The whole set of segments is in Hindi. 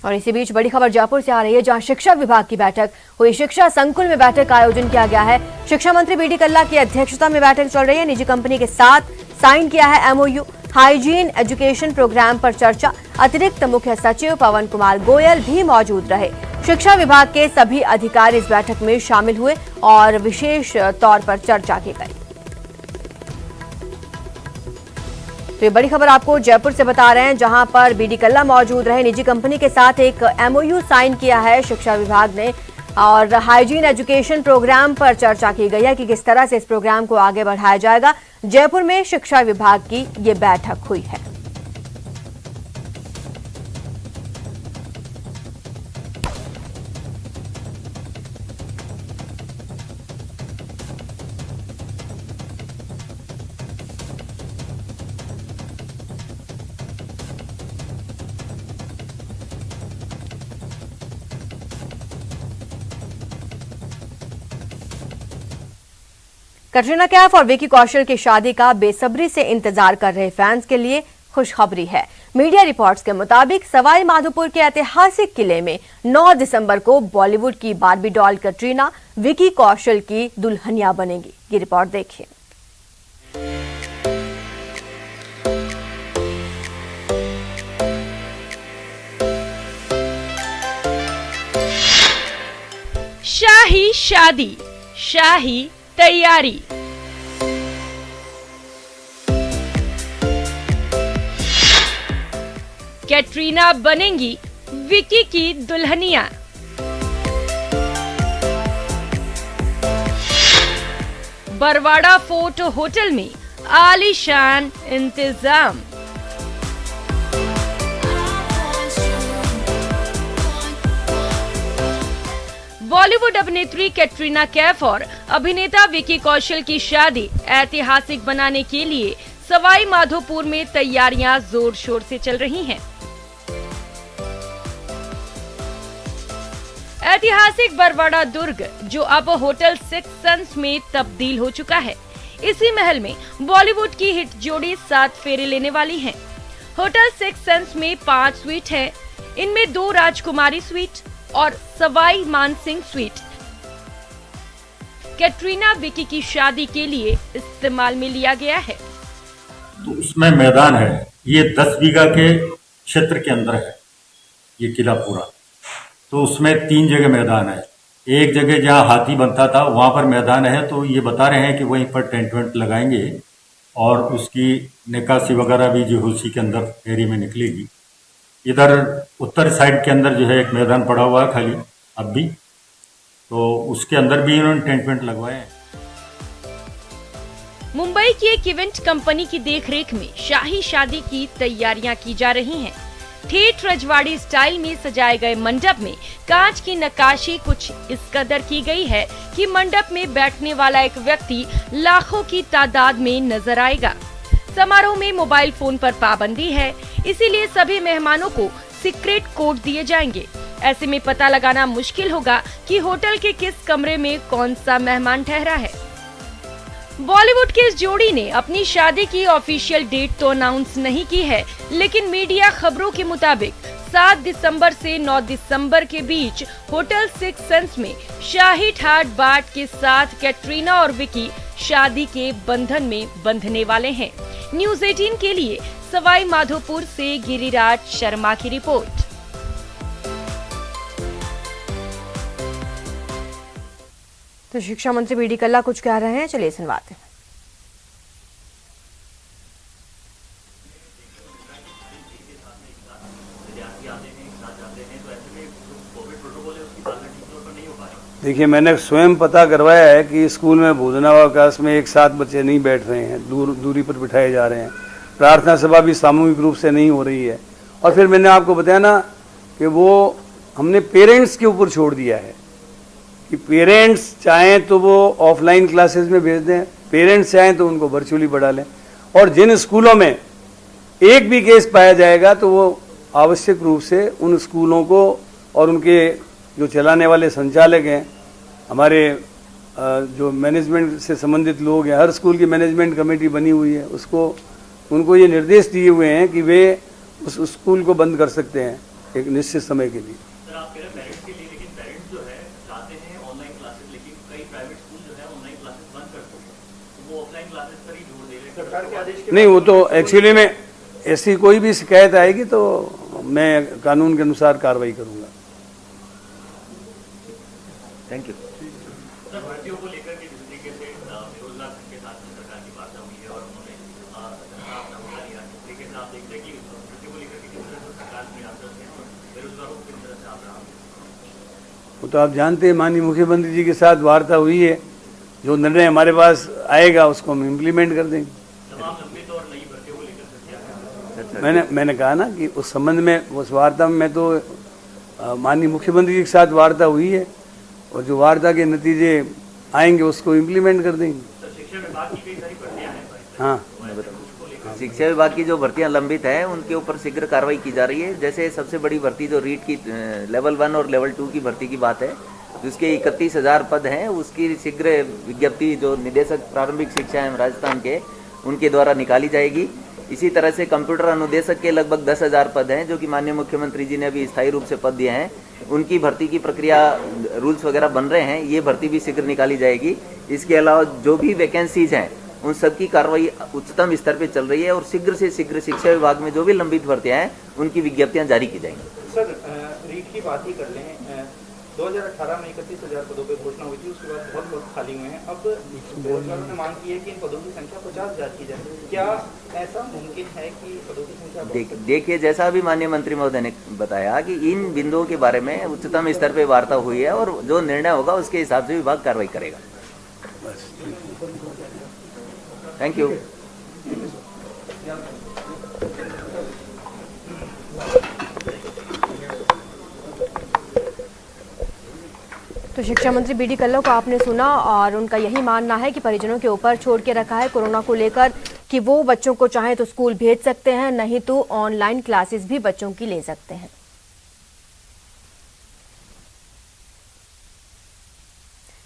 और इसी बीच बड़ी खबर जयपुर से आ रही है, जहां शिक्षा विभाग की बैठक हुई। शिक्षा संकुल में बैठक का आयोजन किया गया है। शिक्षा मंत्री बीडी कल्ला की अध्यक्षता में बैठक चल रही है। निजी कंपनी के साथ साइन किया है एमओयू। हाइजीन एजुकेशन प्रोग्राम पर चर्चा। अतिरिक्त मुख्य सचिव पवन कुमार गोयल भी मौजूद रहे। शिक्षा विभाग के सभी अधिकारी इस बैठक में शामिल हुए और विशेष तौर पर चर्चा की गई। तो ये बड़ी खबर आपको जयपुर से बता रहे हैं, जहां पर बीडी कल्ला मौजूद रहे। निजी कंपनी के साथ एक एमओयू साइन किया है शिक्षा विभाग ने और हाइजीन एजुकेशन प्रोग्राम पर चर्चा की गई है कि किस तरह से इस प्रोग्राम को आगे बढ़ाया जाएगा। जयपुर में शिक्षा विभाग की ये बैठक हुई है। कटरीना कैफ और विकी कौशल की शादी का बेसब्री से इंतजार कर रहे फैंस के लिए खुशखबरी है। मीडिया रिपोर्ट्स के मुताबिक सवाई माधोपुर के ऐतिहासिक किले में 9 दिसंबर को बॉलीवुड की बार्बी डॉल कटरीना विकी कौशल की दुल्हनिया बनेंगी। ये रिपोर्ट देखिए। शाही शादी, शाही तैयारी। कैटरीना बनेंगी विकी की दुल्हनिया। बरवाड़ा फोर्ट होटल में आलीशान इंतजाम। बॉलीवुड अभिनेत्री कैटरीना कैफ और अभिनेता विकी कौशल की शादी ऐतिहासिक बनाने के लिए सवाई माधोपुर में तैयारियां जोर शोर से चल रही हैं। ऐतिहासिक बरवाड़ा दुर्ग, जो अब होटल 6 सन्स में तब्दील हो चुका है, इसी महल में बॉलीवुड की हिट जोड़ी 7 फेरे लेने वाली है। होटल 6 सन्स में 5 स्वीट है। इनमें 2 राजकुमारी स्वीट और सवाई मानसिंह स्वीट कैटरीना विकी की शादी के लिए इस्तेमाल में लिया गया है। तो उसमें मैदान है, ये 10 बीघा के क्षेत्र के अंदर है ये किला पूरा। तो उसमें 3 जगह मैदान है। एक जगह जहाँ हाथी बनता था वहां पर मैदान है। तो ये बता रहे हैं कि वहीं पर टेंट वेंट लगाएंगे और उसकी निकासी वगैरह भी जो उसी के अंदर एरिया में निकलेगी। इधर उत्तर साइड के अंदर जो है एक मैदान पड़ा हुआ है खाली अब भी, तो उसके अंदर भी इन्होंने टेंट वेंट लगवाए हैं। मुंबई की एक इवेंट कंपनी की देखरेख में शाही शादी की तैयारियां की जा रही हैं। ठेठ रजवाड़ी स्टाइल में सजाए गए मंडप में कांच की नक्काशी कुछ इस कदर की गई है कि मंडप में बैठने वाला एक व्यक्ति लाखों की तादाद में नजर आएगा। समारोह में मोबाइल फोन पर पाबंदी है, इसीलिए सभी मेहमानों को सीक्रेट कोड दिए जाएंगे। ऐसे में पता लगाना मुश्किल होगा कि होटल के किस कमरे में कौन सा मेहमान ठहरा है। बॉलीवुड की इस जोड़ी ने अपनी शादी की ऑफिशियल डेट तो अनाउंस नहीं की है, लेकिन मीडिया खबरों के मुताबिक 7 दिसंबर से 9 दिसंबर के बीच होटल 6 सन्स में शाही ठाट बाट के साथ कैटरीना और विकी शादी के बंधन में बंधने वाले हैं। न्यूज़ 18 के लिए सवाई माधोपुर से गिरिराज शर्मा की रिपोर्ट। तो शिक्षा मंत्री बीडी कल्ला कुछ कह रहे हैं, चलिए सुनवाते हैं। देखिए, मैंने स्वयं पता करवाया है कि स्कूल में भोजनावकाश में एक साथ बच्चे नहीं बैठ रहे हैं, दूरी पर बिठाए जा रहे हैं। प्रार्थना सभा भी सामूहिक रूप से नहीं हो रही है। और फिर मैंने आपको बताया ना कि वो हमने पेरेंट्स के ऊपर छोड़ दिया है कि पेरेंट्स चाहें तो वो ऑफलाइन क्लासेस में भेज दें, पेरेंट्स चाहें तो उनको वर्चुअली पढ़ा लें। और जिन स्कूलों में एक भी केस पाया जाएगा तो वो आवश्यक रूप से उन स्कूलों को और उनके जो चलाने वाले संचालक हैं, हमारे जो मैनेजमेंट से संबंधित लोग हैं, हर स्कूल की मैनेजमेंट कमेटी बनी हुई है, उनको ये निर्देश दिए हुए हैं कि वे उस स्कूल को बंद कर सकते हैं। एक निश्चित समय के लिए। सर आप कह रहे हैं पेरेंट्स के लिए, लेकिन पेरेंट्स जो है चाहते हैं ऑनलाइन क्लासेस, लेकिन कई प्राइवेट स्कूल जो है ऑनलाइन क्लासेस बंद कर चुके हैं, तो वो ऑफलाइन क्लासेस पर ही जोर दे रहे हैं। सरकार के आदेश नहीं, वो तो एक्चुअली में ऐसी कोई भी शिकायत आएगी तो मैं कानून के अनुसार कार्रवाई करूंगा। Thank you. सर भर्तियों को लेकर के जिस तरीके से बेरोजगार के साथ सरकार की वार्ता हुई है और उन्होंने सरकार अपना मुद्दा लिया, जिस तरीके से आप देख रहे हैं कि भर्तियों को लेकर के किस तरह से सरकार में आश्वस्त है और बेरोजगारों को किस तरह से आप रहा है। वो तो आप जानते हैं, माननीय मुख्यमंत्री जी के साथ वार्ता हुई है, जो निर्णय हमारे पास आएगा उसको हम इम्प्लीमेंट कर देंगे। तमाम लंबित और नई भर्तियों को लेकर क्या है? मैंने कहा ना कि उस संबंध में, उस वार्ता में तो माननीय मुख्यमंत्री जी के साथ वार्ता हुई है और जो वार्ता के नतीजे आएंगे उसको इम्प्लीमेंट कर देंगे। शिक्षा विभाग की कई सारी भर्तियां हैं, हाँ, शिक्षा विभाग की जो भर्तियां लंबित हैं उनके ऊपर शीघ्र कार्रवाई की जा रही है। जैसे सबसे बड़ी भर्ती जो रीट की लेवल 1 और लेवल 2 की भर्ती की बात है, जिसके 31,000 पद हैं, उसकी शीघ्र विज्ञप्ति जो निदेशक प्रारंभिक शिक्षा एवं राजस्थान के उनके द्वारा निकाली जाएगी। इसी तरह से कंप्यूटर अनुदेशक के लगभग 10,000 पद हैं, जो कि माननीय मुख्यमंत्री जी ने अभी स्थायी रूप से पद दिए हैं। उनकी भर्ती की प्रक्रिया, रूल्स वगैरह बन रहे हैं, ये भर्ती भी शीघ्र निकाली जाएगी। इसके अलावा जो भी वैकेंसीज हैं उन सबकी कार्रवाई उच्चतम स्तर पे चल रही है और शीघ्र से शीघ्र शिक्षा विभाग में जो भी लंबित भर्तियां हैं उनकी विज्ञप्तियां जारी की जाएंगी। सर रीट की बात ही कर लें, 2018 में 31,000 पदों पर घोषणा हुई थी, उसके बाद बहुत पद खाली हुए हैं। अब बेरोजगारों ने मांग की है कि इन पदों की संख्या 50,000 की जाए। क्या ऐसा मुमकिन है कि पदों की संख्या देखिए, जैसा अभी माननीय मंत्री महोदय ने बताया कि इन बिंदुओं के बारे में उच्चतम स्तर पर वार्ता हुई है और जो निर्णय होगा उसके हिसाब से विभाग कार्रवाई करेगा। Thank you. तो शिक्षा मंत्री बीडी कल्ला को आपने सुना और उनका यही मानना है कि परिजनों के ऊपर छोड़ के रखा है कोरोना को लेकर कि वो बच्चों को चाहे तो स्कूल भेज सकते हैं, नहीं तो ऑनलाइन क्लासेस भी बच्चों की ले सकते हैं।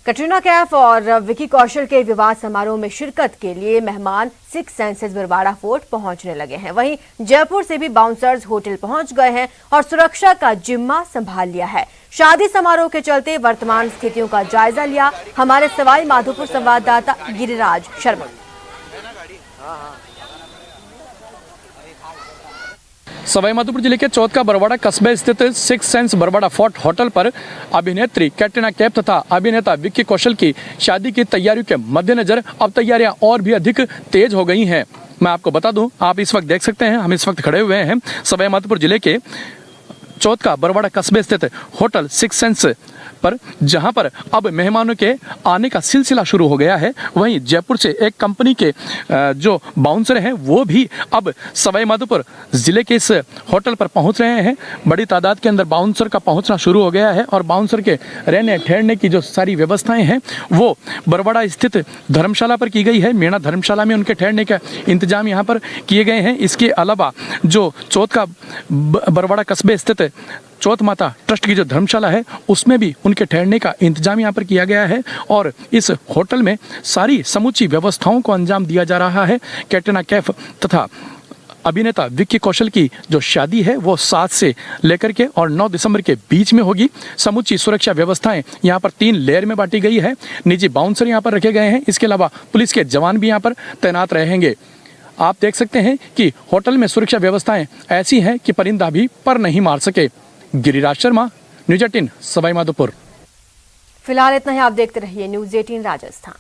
कटरीना कैफ और विकी कौशल के विवाह समारोह में शिरकत के लिए मेहमान सिक्स सेंसेस बरवाड़ा फोर्ट पहुंचने लगे हैं। वहीं जयपुर से भी बाउंसर्स होटल पहुंच गए हैं और सुरक्षा का जिम्मा संभाल लिया है। शादी समारोह के चलते वर्तमान स्थितियों का जायजा लिया हमारे सवाई माधोपुर संवाददाता गिरिराज शर्मा। सवाईमाधोपुर जिले के चौथ का बरवाड़ा कस्बे स्थित six senses Barwara fort hotel पर अभिनेत्री कैटरीना कैफ तथा अभिनेता विक्की कौशल की शादी की तैयारियों के मद्देनजर अब तैयारियां और भी अधिक तेज हो गई हैं। मैं आपको बता दूं, आप इस वक्त देख सकते हैं, हम इस वक्त खड़े हुए हैं सवाईमाधोपुर जिले के चौथ का बरवाड़ा कस्बे स्थित होटल सिक्स सेंस पर, जहां पर अब मेहमानों के आने का सिलसिला शुरू हो गया है। वहीं जयपुर से एक कंपनी के जो बाउंसर हैं वो भी अब सवाईमाधोपुर जिले के इस होटल पर पहुंच रहे हैं। बड़ी तादाद के अंदर बाउंसर का पहुंचना शुरू हो गया है और बाउंसर के रहने ठहरने की जो सारी व्यवस्थाएं हैं वो बरवाड़ा स्थित धर्मशाला पर की गई है। मीणा धर्मशाला में उनके ठहरने का इंतजाम यहाँ पर किए गए हैं। इसके अलावा जो चौथ का बरवाड़ा कस्बे स्थित चौथ माता ट्रस्ट की जो धर्मशाला है उसमें भी उनके ठहरने का इंतजाम यहाँ पर किया गया है और इस होटल में सारी समूची व्यवस्थाओं को अंजाम दिया जा रहा है। कैटरीना कैफ तथा अभिनेता विक्की कौशल की जो शादी है वो 7 से लेकर के और 9 दिसंबर के बीच में होगी। समूची सुरक्षा व्यवस्थाएं यहाँ पर 3 लेयर में बांटी गई है। निजी बाउंसर यहाँ पर रखे गए हैं। इसके अलावा पुलिस के जवान भी यहाँ पर तैनात रहेंगे। आप देख सकते हैं कि होटल में सुरक्षा व्यवस्थाएं ऐसी हैं कि परिंदा भी पर नहीं मार सके। गिरिराज शर्मा, न्यूज़ 18 सवाईमाधोपुर। फिलहाल इतना ही। आप देखते रहिए न्यूज़ 18 राजस्थान।